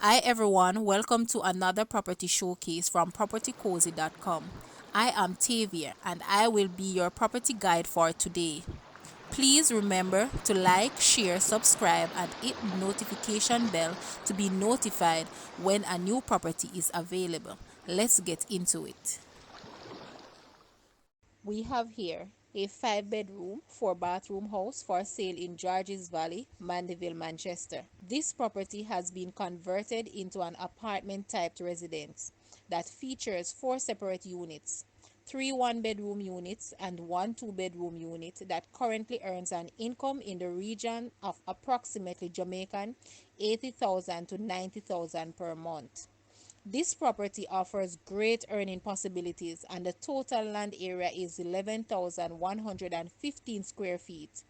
Hi everyone, welcome to another property showcase from propertycozy.com. I am Tavia and I will be your property guide for today. Please remember to like, share, subscribe and hit the notification bell to be notified when a new property is available. Let's get into it. We have here a 5 bedroom, 4 bathroom house for sale in Georges Valley, Mandeville, Manchester. This property has been converted into an apartment type residence that features 4 separate units, 3 1 bedroom units and 1 2 bedroom unit that currently earns an income in the region of approximately Jamaican 80,000 to 90,000 per month. This property offers great earning possibilities and the total land area is 11,115 square feet.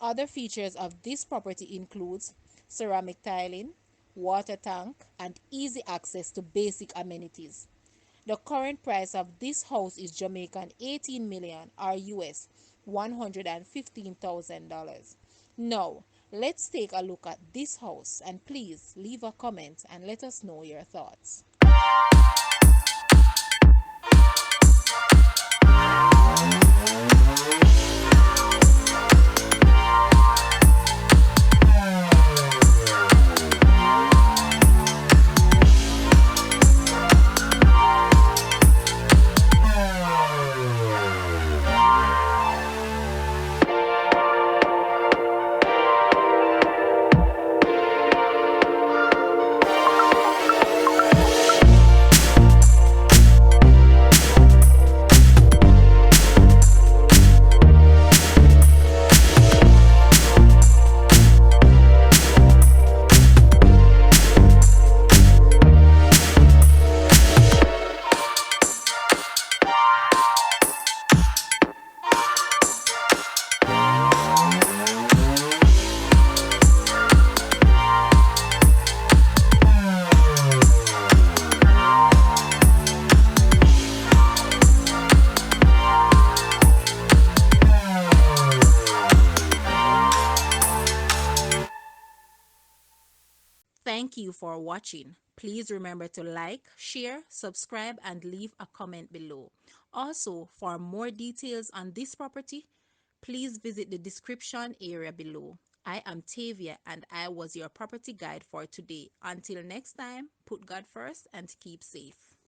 Other features of this property includes ceramic tiling, water tank, and easy access to basic amenities. The current price of this house is Jamaican 18 million or US $115,000. Now, let's take a look at this house and please leave a comment and let us know your thoughts. Thank you for watching. Please remember to like, share, subscribe, and leave a comment below. Also, for more details on this property, please visit the description area below. I am Tavia and I was your property guide for today. Until next time, put God first and keep safe.